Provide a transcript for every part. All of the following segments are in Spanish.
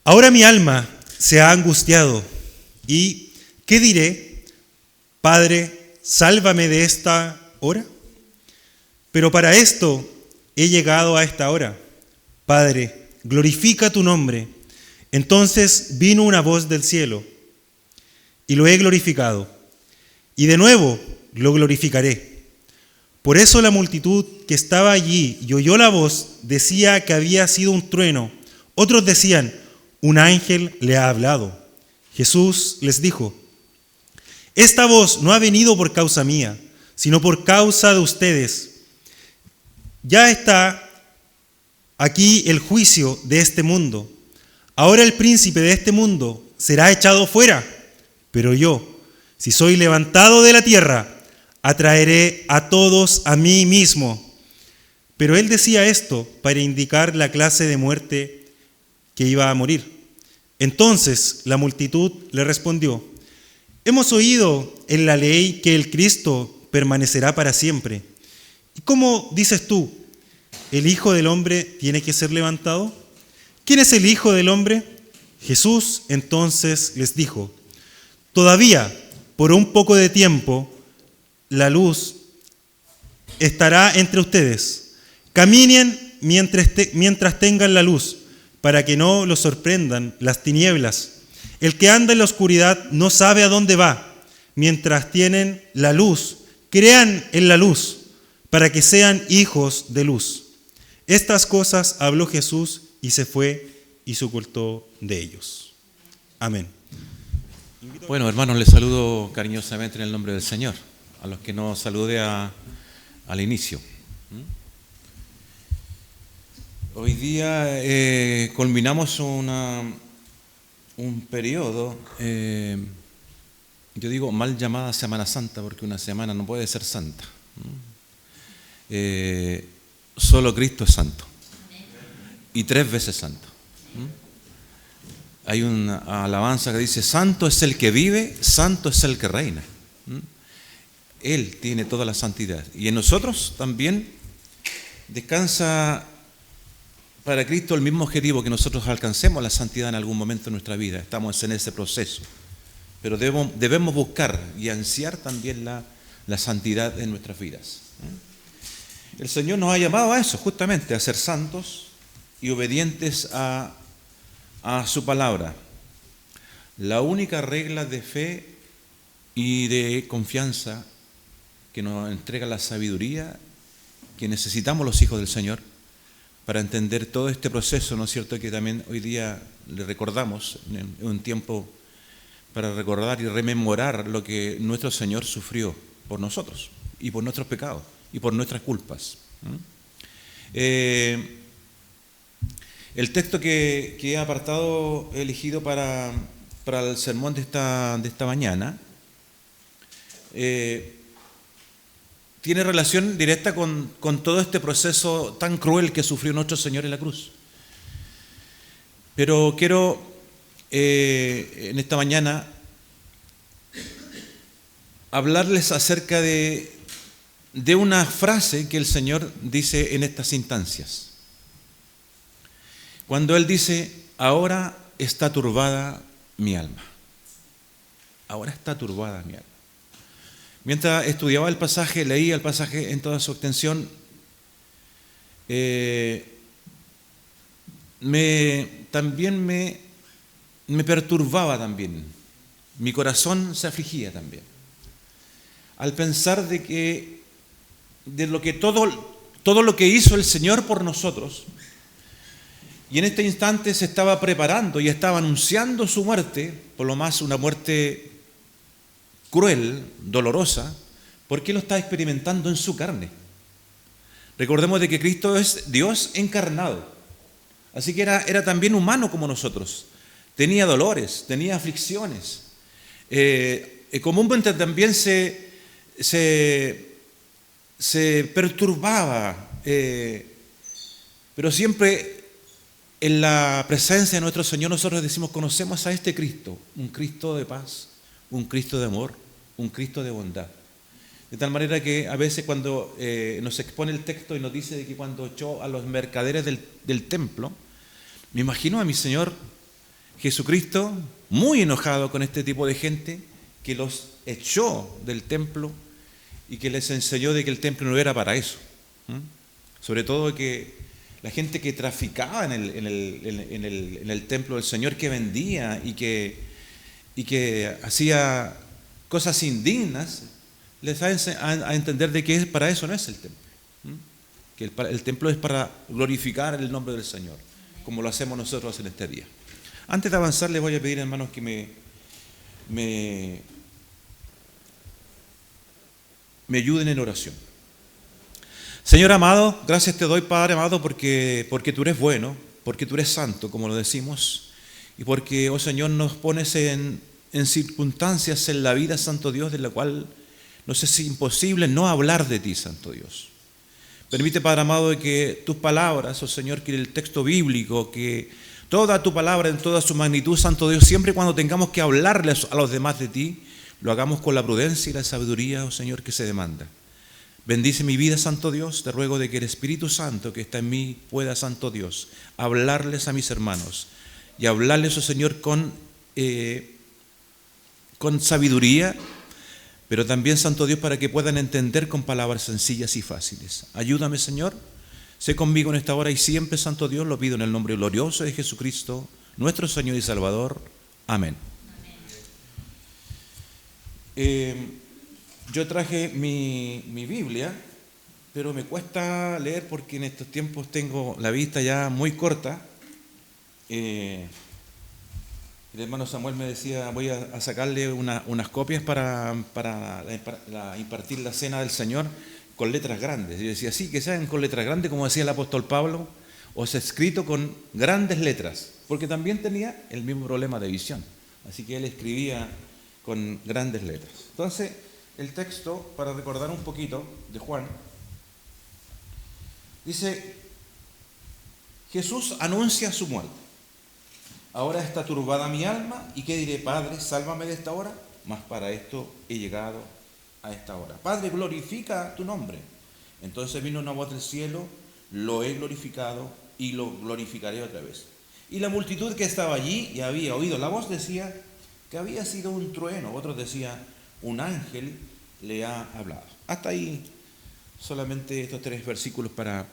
Ahora mi alma se ha angustiado, ¿y qué diré? Padre, sálvame de esta hora. Pero para esto he llegado a esta hora. Padre, glorifica tu nombre. Entonces vino una voz del cielo, y lo he glorificado, y de nuevo lo glorificaré. Por eso la multitud que estaba allí y oyó la voz decía que había sido un trueno. Otros decían, un ángel le ha hablado. Jesús les dijo, esta voz no ha venido por causa mía, sino por causa de ustedes. Ya está aquí el juicio de este mundo. Ahora el príncipe de este mundo será echado fuera. Pero yo, si soy levantado de la tierra, atraeré a todos a mí mismo. Pero él decía esto para indicar la clase de muerte que iba a morir. Entonces la multitud le respondió, hemos oído en la ley que el Cristo permanecerá para siempre. ¿Y cómo dices tú, el Hijo del Hombre tiene que ser levantado? ¿Quién es el Hijo del Hombre? Jesús entonces les dijo, todavía por un poco de tiempo la luz estará entre ustedes. Caminen mientras tengan la luz, para que no los sorprendan las tinieblas. El que anda en la oscuridad no sabe a dónde va. Mientras tienen la luz, crean en la luz, para que sean hijos de luz. Estas cosas habló Jesús y se fue y se ocultó de ellos. Amén. Bueno, hermanos, les saludo cariñosamente en el nombre del Señor, a los que nos saludé al inicio. Hoy día culminamos un periodo, yo digo mal llamada Semana Santa, porque una semana no puede ser santa. Solo Cristo es santo, y 3 veces santo. Hay una alabanza que dice, santo es el que vive, santo es el que reina. Él tiene toda la santidad. Y en nosotros también descansa para Cristo el mismo objetivo, que nosotros alcancemos la santidad en algún momento de nuestra vida. Estamos en ese proceso. Pero debemos buscar y ansiar también la santidad en nuestras vidas. El Señor nos ha llamado a eso, justamente, a ser santos y obedientes a su palabra. La única regla de fe y de confianza que nos entrega la sabiduría que necesitamos los hijos del Señor para entender todo este proceso, ¿no es cierto?, que también hoy día le recordamos, en un tiempo para recordar y rememorar lo que nuestro Señor sufrió por nosotros y por nuestros pecados y por nuestras culpas. El texto que he apartado, he elegido para el sermón de esta mañana, tiene relación directa con todo este proceso tan cruel que sufrió nuestro Señor en la cruz. Pero quiero en esta mañana hablarles acerca de una frase que el Señor dice en estas instancias. Cuando Él dice, ahora está turbada mi alma. Ahora está turbada mi alma. Mientras estudiaba el pasaje, leía el pasaje en toda su extensión, también me perturbaba también. Mi corazón se afligía también. Al pensar de lo que todo lo que hizo el Señor por nosotros, y en este instante se estaba preparando y estaba anunciando su muerte, por lo más una muerte cruel, dolorosa, porque lo está experimentando en su carne. Recordemos de que Cristo es Dios encarnado, así que era también humano como nosotros. Tenía dolores, tenía aflicciones. Comúnmente también se perturbaba, pero siempre en la presencia de nuestro Señor nosotros decimos, conocemos a este Cristo, un Cristo de paz, un Cristo de amor, un Cristo de bondad. De tal manera que a veces cuando nos expone el texto y nos dice de que cuando echó a los mercaderes del templo, me imagino a mi Señor Jesucristo, muy enojado con este tipo de gente, que los echó del templo y que les enseñó de que el templo no era para eso. Sobre todo que la gente que traficaba en el templo del Señor, que vendía y que hacía cosas indignas, les da a entender de que para eso no es el templo. Que el templo es para glorificar el nombre del Señor, como lo hacemos nosotros en este día. Antes de avanzar, les voy a pedir, hermanos, que me ayuden en oración. Señor amado, gracias te doy, Padre amado, porque tú eres bueno, porque tú eres santo, como lo decimos, y porque, oh Señor, nos pones en circunstancias en la vida, Santo Dios, de la cual nos es imposible no hablar de ti, Santo Dios. Permite, Padre amado, que tus palabras, oh Señor, que el texto bíblico, que toda tu palabra en toda su magnitud, Santo Dios, siempre cuando tengamos que hablarles a los demás de ti, lo hagamos con la prudencia y la sabiduría, oh Señor, que se demanda. Bendice mi vida, Santo Dios, te ruego de que el Espíritu Santo que está en mí pueda, Santo Dios, hablarles a mis hermanos y hablarles, oh Señor, con sabiduría, pero también, Santo Dios, para que puedan entender con palabras sencillas y fáciles. Ayúdame, Señor, sé conmigo en esta hora y siempre, Santo Dios, lo pido en el nombre glorioso de Jesucristo, nuestro Señor y Salvador. Amén. Yo traje mi Biblia, pero me cuesta leer porque en estos tiempos tengo la vista ya muy corta. El hermano Samuel me decía, voy a sacarle unas copias para impartir la cena del Señor con letras grandes. Y yo decía, sí, que sean con letras grandes, como decía el apóstol Pablo, o sea, escrito con grandes letras, porque también tenía el mismo problema de visión. Así que él escribía con grandes letras. Entonces, el texto, para recordar un poquito de Juan, dice, Jesús anuncia su muerte. Ahora está turbada mi alma, ¿y qué diré? Padre, sálvame de esta hora, mas para esto he llegado a esta hora. Padre, glorifica tu nombre. Entonces vino una voz del cielo, lo he glorificado y lo glorificaré otra vez. Y la multitud que estaba allí y había oído la voz decía que había sido un trueno, otros decían, un ángel le ha hablado. Hasta ahí solamente estos 3 versículos para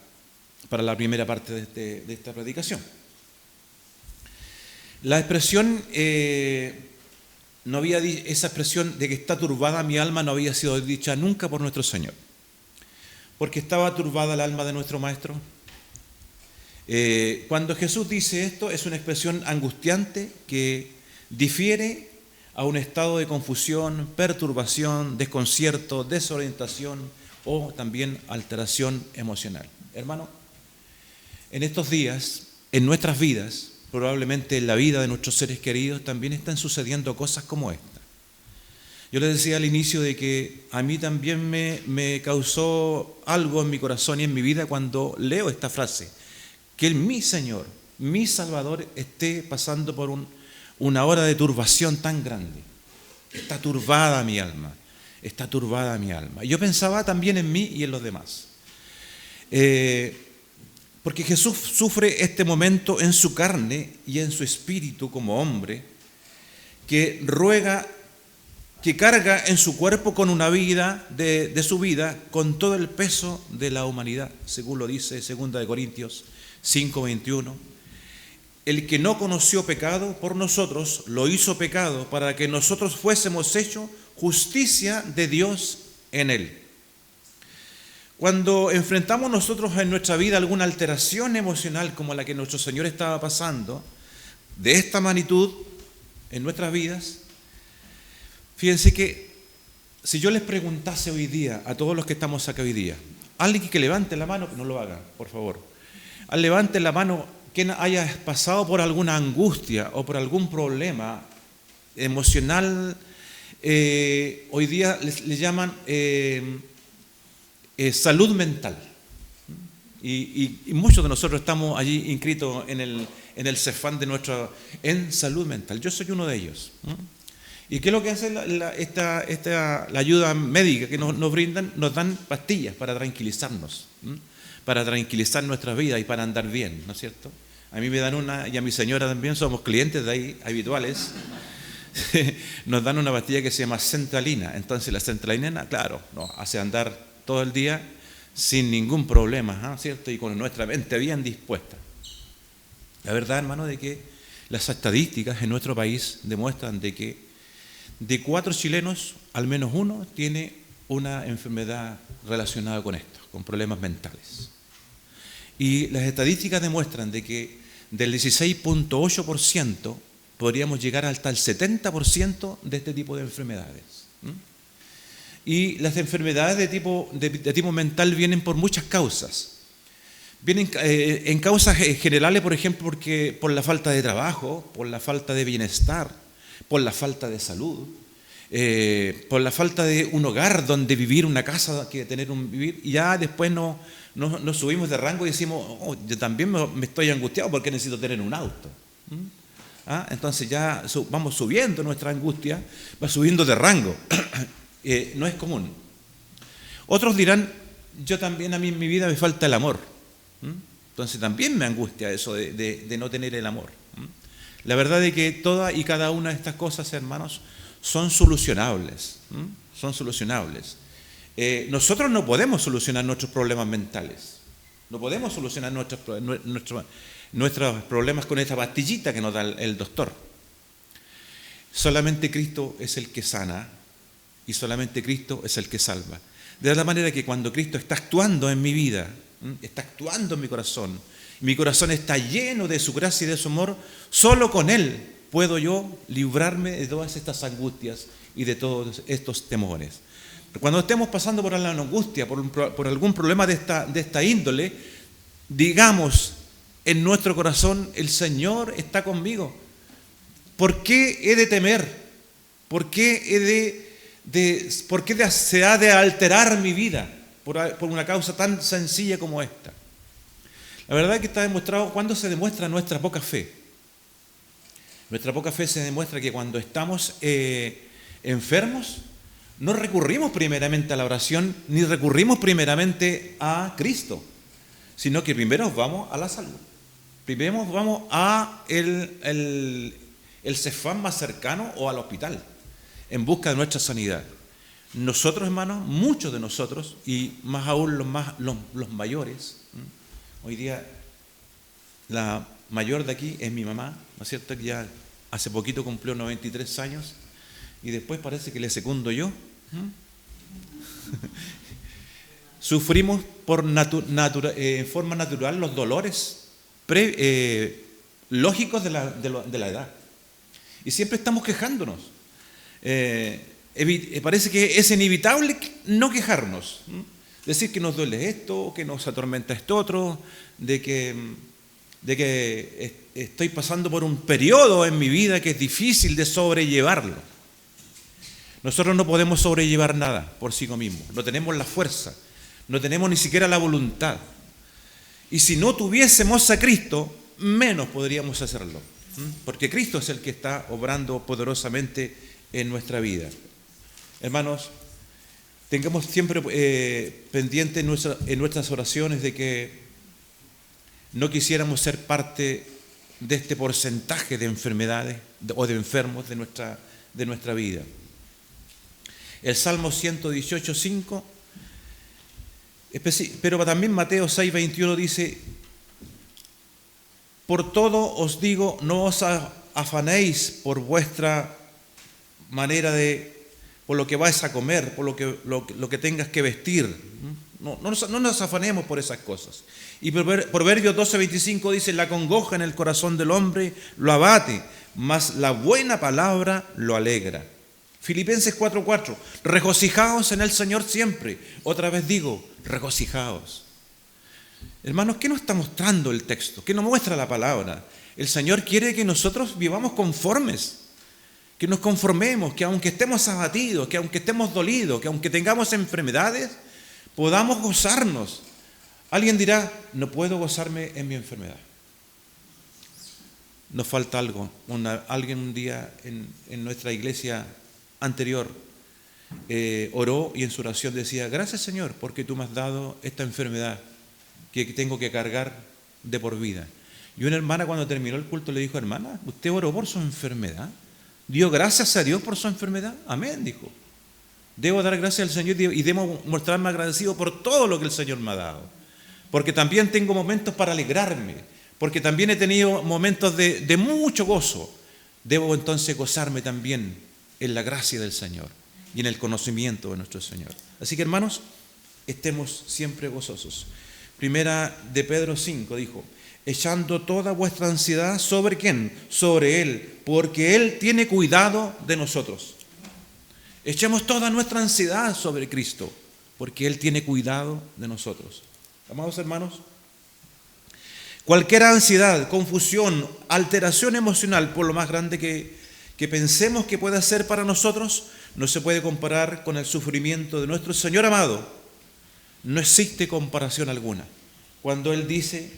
la primera parte de esta predicación. La expresión, esa expresión de que está turbada mi alma no había sido dicha nunca por nuestro Señor. Porque estaba turbada el alma de nuestro Maestro. Cuando Jesús dice esto, es una expresión angustiante que difiere a un estado de confusión, perturbación, desconcierto, desorientación o también alteración emocional. Hermano, en estos días, en nuestras vidas, probablemente en la vida de nuestros seres queridos, también están sucediendo cosas como esta. Yo les decía al inicio de que a mí también me causó algo en mi corazón y en mi vida cuando leo esta frase, que mi Señor, mi Salvador, esté pasando por una hora de turbación tan grande. Está turbada mi alma, está turbada mi alma. Y yo pensaba también en mí y en los demás. Porque Jesús sufre este momento en su carne y en su espíritu como hombre, que carga en su cuerpo con una vida de su vida, con todo el peso de la humanidad, según lo dice 2 Corintios 5:21. El que no conoció pecado por nosotros, lo hizo pecado para que nosotros fuésemos hechos justicia de Dios en él. Cuando enfrentamos nosotros en nuestra vida alguna alteración emocional como la que nuestro Señor estaba pasando, de esta magnitud en nuestras vidas, fíjense que si yo les preguntase hoy día a todos los que estamos acá hoy día, alguien que levante la mano, no lo haga, por favor, levante la mano quien haya pasado por alguna angustia o por algún problema emocional, hoy día le llaman salud mental. Y muchos de nosotros estamos allí inscritos en el CEFAN en salud mental. Yo soy uno de ellos. ¿Y qué es lo que hace la ayuda médica que nos brindan? Nos dan pastillas para tranquilizarnos, para tranquilizar nuestra vida y para andar bien, ¿no es cierto? A mí me dan una, y a mi señora también, somos clientes de ahí, habituales. Nos dan una pastilla que se llama Centralina. Entonces la Centralina, claro, nos hace andar todo el día sin ningún problema, ¿cierto? Y con nuestra mente bien dispuesta. La verdad, hermano, de que las estadísticas en nuestro país demuestran de que de 4 chilenos, al menos uno tiene una enfermedad relacionada con esto, con problemas mentales. Y las estadísticas demuestran de que del 16.8% podríamos llegar hasta el 70% de este tipo de enfermedades. Y las enfermedades de tipo mental vienen por muchas causas. Vienen en causas generales, por ejemplo, por la falta de trabajo, por la falta de bienestar, por la falta de salud, por la falta de un hogar donde vivir, una casa que tener un vivir, y ya después nos subimos de rango y decimos, yo también me estoy angustiado porque necesito tener un auto. Entonces ya vamos subiendo nuestra angustia, va subiendo de rango. No es común. Otros dirán, a mí en mi vida me falta el amor. Entonces también me angustia eso de no tener el amor. La verdad es que todas y cada una de estas cosas, hermanos, son solucionables. Son solucionables. Nosotros no podemos solucionar nuestros problemas mentales. No podemos solucionar nuestros problemas con esta pastillita que nos da el doctor. Solamente Cristo es el que sana y solamente Cristo es el que salva. De la manera que cuando Cristo está actuando en mi vida, está actuando en mi corazón está lleno de su gracia y de su amor, solo con Él puedo yo librarme de todas estas angustias y de todos estos temores. Cuando estemos pasando por la angustia, por algún problema de esta índole, digamos en nuestro corazón, el Señor está conmigo. ¿Por qué he de temer? ¿Por qué se ha de alterar mi vida por una causa tan sencilla como esta? La verdad es que está demostrado cuando se demuestra nuestra poca fe. Nuestra poca fe se demuestra que cuando estamos enfermos, no recurrimos primeramente a la oración, ni recurrimos primeramente a Cristo, sino que primero vamos a la salud. Primero vamos a el CEFAM más cercano o al hospital, en busca de nuestra sanidad. Nosotros, hermanos, muchos de nosotros, y más aún los mayores, hoy día la mayor de aquí es mi mamá, ¿no es cierto?, que ya hace poquito cumplió 93 años, y después parece que le secundo yo. Sufrimos en forma natural los dolores lógicos de la edad. Y siempre estamos quejándonos. Parece que es inevitable no quejarnos. Decir que nos duele esto, que nos atormenta esto otro, de que estoy pasando por un periodo en mi vida que es difícil de sobrellevarlo. Nosotros no podemos sobrellevar nada por sí mismos. No tenemos la fuerza, no tenemos ni siquiera la voluntad. Y si no tuviésemos a Cristo, menos podríamos hacerlo. Porque Cristo es el que está obrando poderosamente en nuestra vida. Hermanos, tengamos siempre pendiente en nuestras oraciones de que no quisiéramos ser parte de este porcentaje de enfermedades o de enfermos de nuestra vida. El Salmo 118:5, pero también Mateo 6:21 dice: por todo os digo, no os afanéis por vuestra manera por lo que vais a comer, por lo que tengas que vestir. No nos afanemos por esas cosas. Y Proverbios 12:25 dice: la congoja en el corazón del hombre lo abate, mas la buena palabra lo alegra. Filipenses 4:4, regocijaos en el Señor siempre. Otra vez digo, regocijaos. Hermanos, ¿qué nos está mostrando el texto? ¿Qué nos muestra la palabra? El Señor quiere que nosotros vivamos conformes, que nos conformemos, que aunque estemos abatidos, que aunque estemos dolidos, que aunque tengamos enfermedades, podamos gozarnos. Alguien dirá, no puedo gozarme en mi enfermedad. Nos falta algo. Alguien un día en nuestra iglesia anterior oró y en su oración decía: gracias, Señor, porque tú me has dado esta enfermedad que tengo que cargar de por vida. Y una hermana cuando terminó el culto le dijo: hermana, ¿usted oró por su enfermedad? ¿Dio gracias a Dios por su enfermedad? Amén, dijo. Debo dar gracias al Señor y debo mostrarme agradecido por todo lo que el Señor me ha dado. Porque también tengo momentos para alegrarme, porque también he tenido momentos de mucho gozo. Debo entonces gozarme también en la gracia del Señor y en el conocimiento de nuestro Señor. Así que, hermanos, estemos siempre gozosos. Primera de Pedro 5 dijo: echando toda vuestra ansiedad ¿sobre quién? Sobre Él, porque Él tiene cuidado de nosotros. Echemos toda nuestra ansiedad sobre Cristo, porque Él tiene cuidado de nosotros. Amados hermanos, cualquier ansiedad, confusión, alteración emocional, por lo más grande que pensemos que pueda ser para nosotros, no se puede comparar con el sufrimiento de nuestro Señor amado. No existe comparación alguna. Cuando Él dice: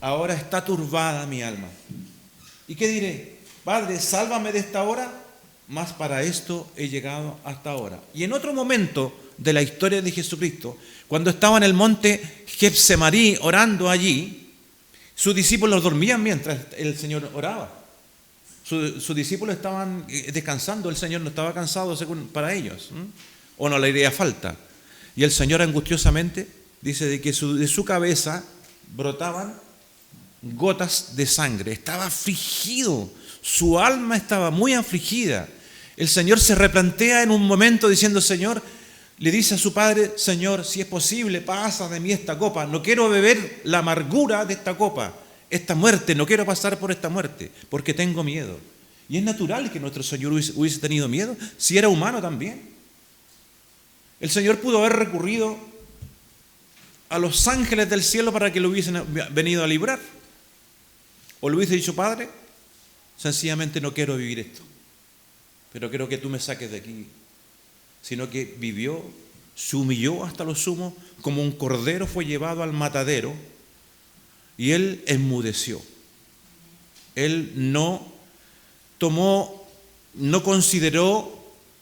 ahora está turbada mi alma. ¿Y qué diré? Padre, sálvame de esta hora, mas para esto he llegado hasta ahora. Y en otro momento de la historia de Jesucristo, cuando estaba en el monte Getsemaní orando allí, sus discípulos dormían mientras el Señor oraba. Sus discípulos estaban descansando, el Señor no estaba cansado según para ellos, o no le haría falta. Y el Señor angustiosamente dice de que de su cabeza brotaban gotas de sangre. Estaba afligido, su alma estaba muy afligida. El Señor se replantea en un momento diciendo: Señor, le dice a su Padre: Señor, si es posible, pasa de mí esta copa. No quiero beber la amargura de esta copa, esta muerte, no quiero pasar por esta muerte, porque tengo miedo. Y es natural que nuestro Señor hubiese tenido miedo, si era humano también. El Señor pudo haber recurrido a los ángeles del cielo para que lo hubiesen venido a librar. O le hubiese dicho: Padre, sencillamente no quiero vivir esto, pero quiero que tú me saques de aquí. Sino que vivió, se humilló hasta lo sumo, como un cordero fue llevado al matadero, y Él enmudeció. Él no consideró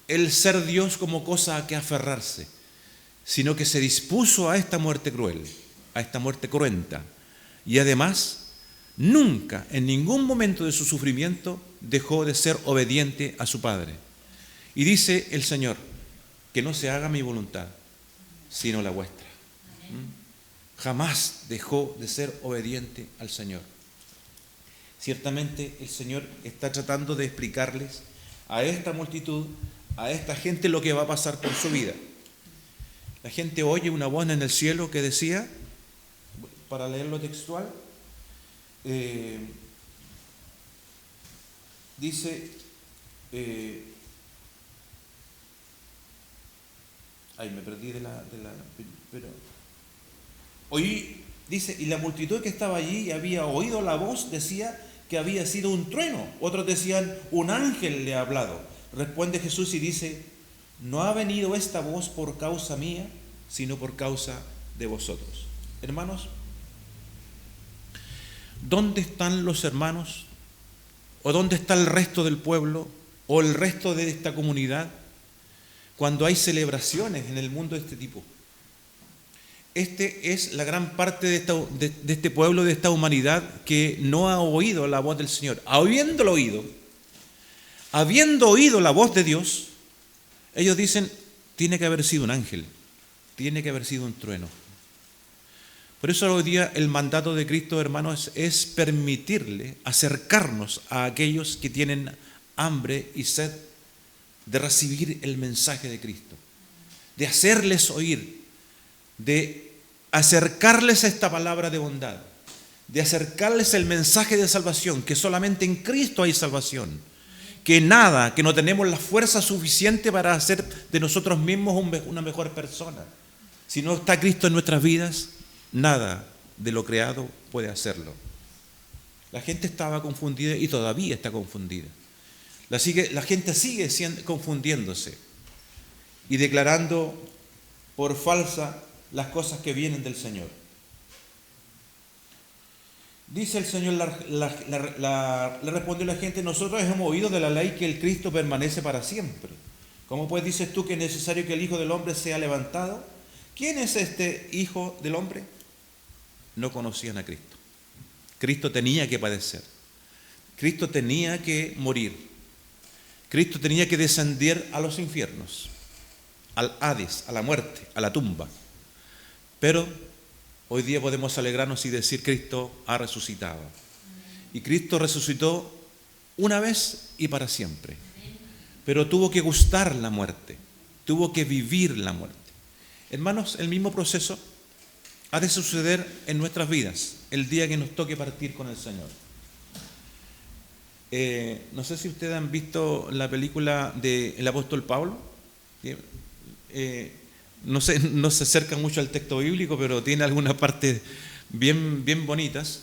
el ser Dios como cosa a que aferrarse, sino que se dispuso a esta muerte cruel, a esta muerte cruenta. Y además, nunca, en ningún momento de su sufrimiento, dejó de ser obediente a su Padre. Y dice el Señor: que no se haga mi voluntad, sino la vuestra. Jamás dejó de ser obediente al Señor. Ciertamente el Señor está tratando de explicarles a esta multitud, a esta gente, lo que va a pasar con su vida. La gente oye una voz en el cielo que decía, para leerlo textual, dice, me perdí pero oí, dice, y la multitud que estaba allí y había oído la voz decía que había sido un trueno. Otros decían: un ángel le ha hablado. Responde Jesús y dice: no ha venido esta voz por causa mía, sino por causa de vosotros. Hermanos, ¿dónde están los hermanos? ¿O dónde está el resto del pueblo? ¿O el resto de esta comunidad? Cuando hay celebraciones en el mundo de este tipo. Este es la gran parte de este pueblo, de esta humanidad, que no ha oído la voz del Señor. Habiendo oído la voz de Dios, ellos dicen: tiene que haber sido un ángel, tiene que haber sido un trueno. Por eso hoy día el mandato de Cristo, hermanos, es permitirle acercarnos a aquellos que tienen hambre y sed de recibir el mensaje de Cristo, de hacerles oír, de acercarles a esta palabra de bondad, de acercarles el mensaje de salvación, que solamente en Cristo hay salvación, que no tenemos la fuerza suficiente para hacer de nosotros mismos una mejor persona. Si no está Cristo en nuestras vidas, nada de lo creado puede hacerlo. La gente estaba confundida y todavía está confundida. La gente sigue confundiéndose y declarando por falsa las cosas que vienen del Señor. Dice el Señor, le respondió la gente: nosotros hemos oído de la ley que el Cristo permanece para siempre. ¿Cómo pues dices tú que es necesario que el Hijo del Hombre sea levantado? ¿Quién es este Hijo del Hombre? No conocían a Cristo. Cristo tenía que padecer. Cristo tenía que morir. Cristo tenía que descender a los infiernos, al Hades, a la muerte, a la tumba. Pero hoy día podemos alegrarnos y decir: Cristo ha resucitado. Y Cristo resucitó una vez y para siempre. Pero tuvo que gustar la muerte, tuvo que vivir la muerte. Hermanos, el mismo proceso ha de suceder en nuestras vidas el día que nos toque partir con el Señor. No sé si ustedes han visto la película del apóstol Pablo. No se acerca mucho al texto bíblico, pero tiene algunas partes bien bonitas.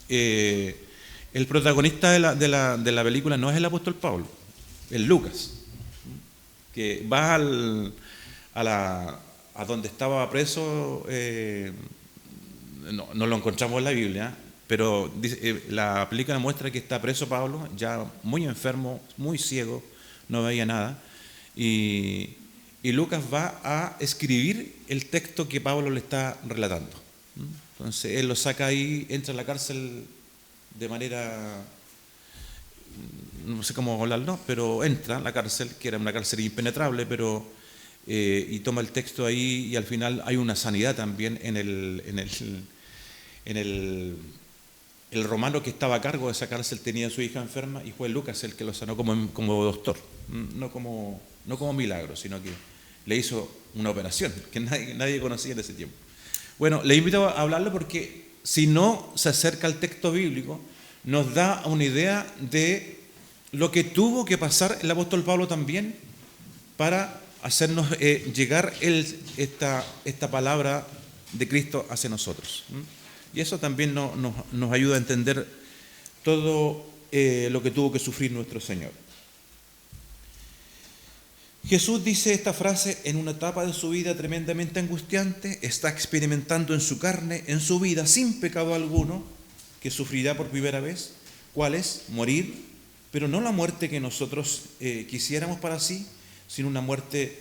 El protagonista de la película no es el apóstol Pablo, es Lucas, que va a donde estaba preso. No lo encontramos en la Biblia, pero la película muestra que está preso Pablo, ya muy enfermo, muy ciego, no veía nada, y Lucas va a escribir el texto que Pablo le está relatando. Entonces él lo saca ahí, entra a la cárcel de manera, no sé cómo hablarlo, pero entra a la cárcel, que era una cárcel impenetrable, pero y toma el texto ahí, y al final hay una sanidad también en el romano que estaba a cargo de esa cárcel. Tenía a su hija enferma y fue Lucas el que lo sanó como doctor, no como milagro, sino que le hizo una operación que nadie conocía en ese tiempo. Bueno, le invito a hablarlo porque si no se acerca al texto bíblico, nos da una idea de lo que tuvo que pasar el apóstol Pablo también para hacernos llegar esta palabra de Cristo hacia nosotros. Y eso también nos ayuda a entender todo lo que tuvo que sufrir nuestro Señor. Jesús dice esta frase en una etapa de su vida tremendamente angustiante. Está experimentando en su carne, en su vida, sin pecado alguno, que sufrirá por primera vez. ¿Cuál es? Morir, pero no la muerte que nosotros quisiéramos para sí, sino una muerte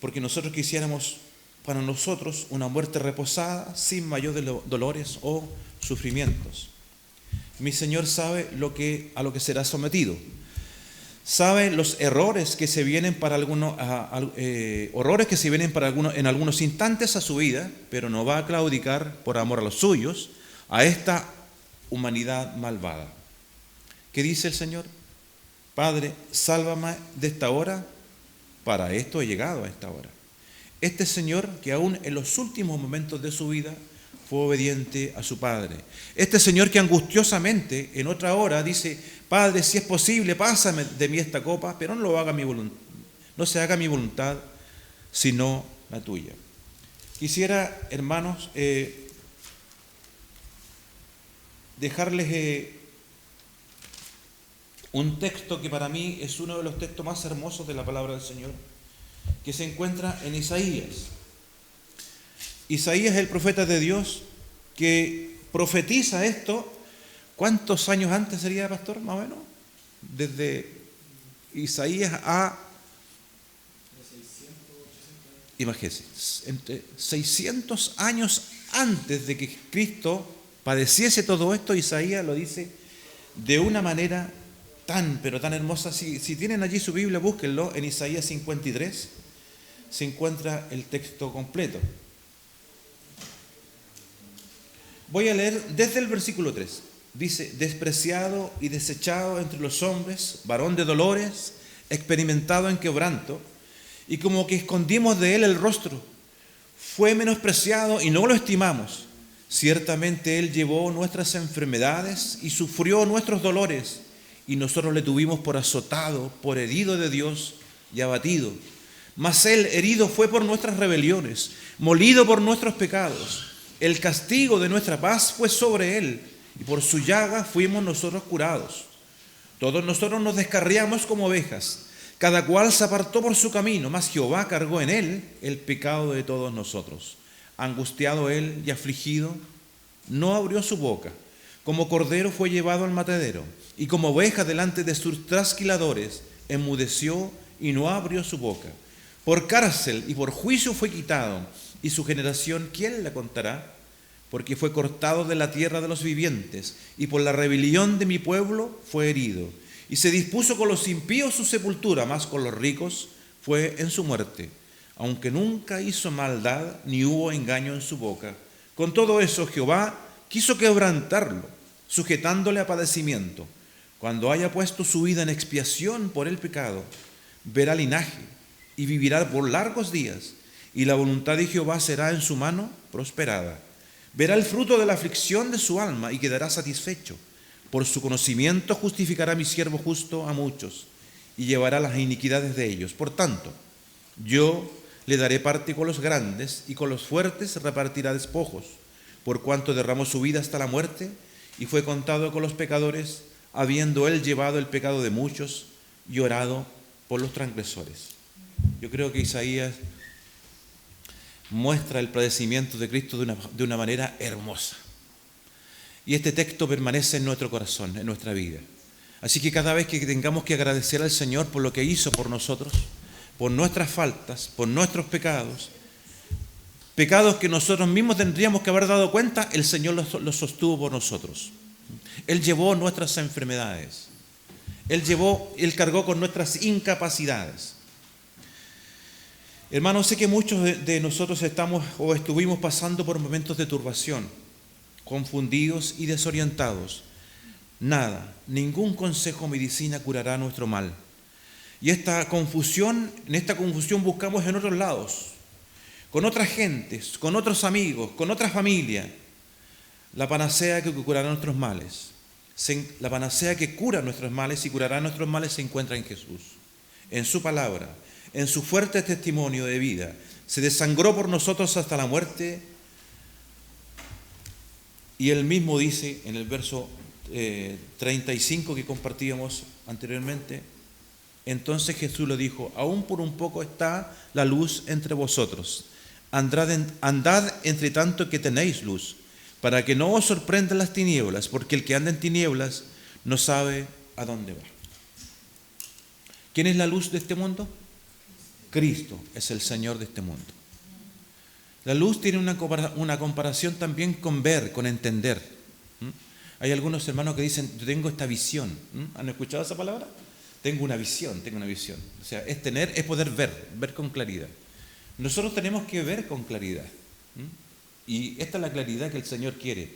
porque nosotros quisiéramos para nosotros una muerte reposada, sin mayores dolores o sufrimientos. Mi Señor sabe a lo que será sometido. Sabe los errores que se vienen para algunos, en algunos instantes a su vida, pero no va a claudicar por amor a los suyos, a esta humanidad malvada. ¿Qué dice el Señor? Padre, sálvame de esta hora, para esto he llegado a esta hora. Este Señor que aún en los últimos momentos de su vida fue obediente a su Padre. Este Señor que angustiosamente en otra hora dice: Padre, si es posible, pásame de mí esta copa, pero no se haga mi voluntad, sino la tuya. Quisiera, hermanos, dejarles un texto que para mí es uno de los textos más hermosos de la palabra del Señor, que se encuentra en Isaías. Isaías es el profeta de Dios que profetiza esto. ¿Cuántos años antes sería, pastor, más o menos? Desde Isaías a... Imagínense, entre 600 años antes de que Cristo padeciese todo esto, Isaías lo dice de una manera pero tan hermosa. Si tienen allí su Biblia, búsquenlo. En Isaías 53 se encuentra el texto completo. Voy a leer desde el versículo 3. Dice: despreciado y desechado entre los hombres, varón de dolores, experimentado en quebranto, y como que escondimos de él el rostro. Fue menospreciado y no lo estimamos. Ciertamente él llevó nuestras enfermedades y sufrió nuestros dolores, y nosotros le tuvimos por azotado, por herido de Dios y abatido. Mas él herido fue por nuestras rebeliones, molido por nuestros pecados. El castigo de nuestra paz fue sobre él, y por su llaga fuimos nosotros curados. Todos nosotros nos descarriamos como ovejas, cada cual se apartó por su camino, mas Jehová cargó en él el pecado de todos nosotros. Angustiado él y afligido, no abrió su boca. Como cordero fue llevado al matadero, y como oveja delante de sus trasquiladores, enmudeció y no abrió su boca. Por cárcel y por juicio fue quitado, y su generación, ¿quién la contará? porque fue cortado de la tierra de los vivientes, y por la rebelión de mi pueblo fue herido. Y se dispuso con los impíos su sepultura, mas con los ricos fue en su muerte, aunque nunca hizo maldad, ni hubo engaño en su boca. Con todo eso Jehová quiso quebrantarlo, sujetándole a padecimiento. Cuando haya puesto su vida en expiación por el pecado, verá linaje y vivirá por largos días, y la voluntad de Jehová será en su mano prosperada. Verá el fruto de la aflicción de su alma y quedará satisfecho. Por su conocimiento justificará mi siervo justo a muchos y llevará las iniquidades de ellos. Por tanto, yo le daré parte con los grandes y con los fuertes repartirá despojos, por cuanto derramó su vida hasta la muerte y fue contado con los pecadores, habiendo él llevado el pecado de muchos y orado por los transgresores. Yo creo que Isaías muestra el padecimiento de Cristo de una manera hermosa. Y este texto permanece en nuestro corazón, en nuestra vida. Así que cada vez que tengamos que agradecer al Señor por lo que hizo por nosotros, por nuestras faltas, por nuestros pecados, pecados que nosotros mismos tendríamos que haber dado cuenta, el Señor los sostuvo por nosotros. Él llevó nuestras enfermedades. Él cargó con nuestras incapacidades. Hermanos, sé que muchos de nosotros estamos o estuvimos pasando por momentos de turbación, confundidos y desorientados. Nada, ningún consejo o medicina curará nuestro mal. Y en esta confusión buscamos en otros lados, con otras gentes, con otros amigos, con otra familia, la panacea que curará nuestros males. La panacea que cura nuestros males y curará nuestros males se encuentra en Jesús, en su palabra, en su fuerte testimonio de vida. Se desangró por nosotros hasta la muerte. Y él mismo dice en el verso 35 que compartíamos anteriormente, entonces Jesús le dijo: aún por un poco está la luz entre vosotros. Andad entre tanto que tenéis luz, para que no os sorprendan las tinieblas, porque el que anda en tinieblas no sabe a dónde va. ¿Quién es la luz de este mundo? Cristo es el Señor de este mundo. La luz tiene una comparación también con ver, con entender. Hay algunos hermanos que dicen: yo tengo esta visión. ¿Han escuchado esa palabra? Tengo una visión. O sea, es poder ver con claridad. Nosotros tenemos que ver con claridad. Y esta es la claridad que el Señor quiere.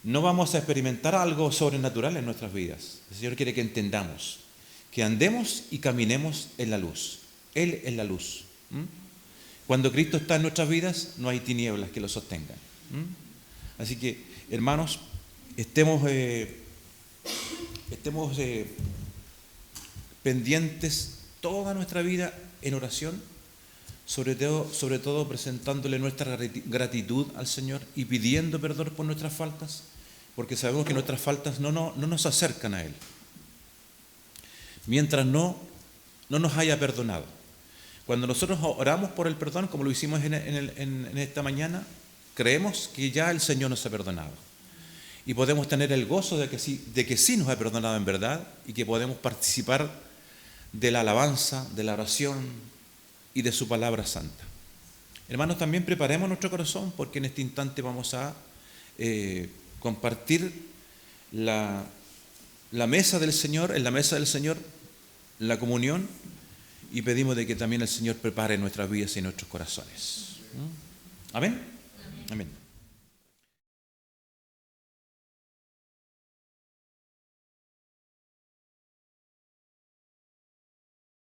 No vamos a experimentar algo sobrenatural en nuestras vidas. El Señor quiere que entendamos, que andemos y caminemos en la luz. Él es la luz. Cuando Cristo está en nuestras vidas, no hay tinieblas que lo sostengan. Así que, hermanos, estemos pendientes toda nuestra vida en oración, sobre todo presentándole nuestra gratitud al Señor y pidiendo perdón por nuestras faltas, porque sabemos que nuestras faltas no nos acercan a Él, mientras no nos haya perdonado. Cuando nosotros oramos por el perdón, como lo hicimos en esta mañana, creemos que ya el Señor nos ha perdonado. Y podemos tener el gozo de que sí nos ha perdonado en verdad, y que podemos participar de la alabanza, de la oración y de su palabra santa. Hermanos, también preparemos nuestro corazón, porque en este instante vamos a compartir la mesa del Señor, en la mesa del Señor, la comunión, y pedimos de que también el Señor prepare nuestras vidas y nuestros corazones. Amén. Amén.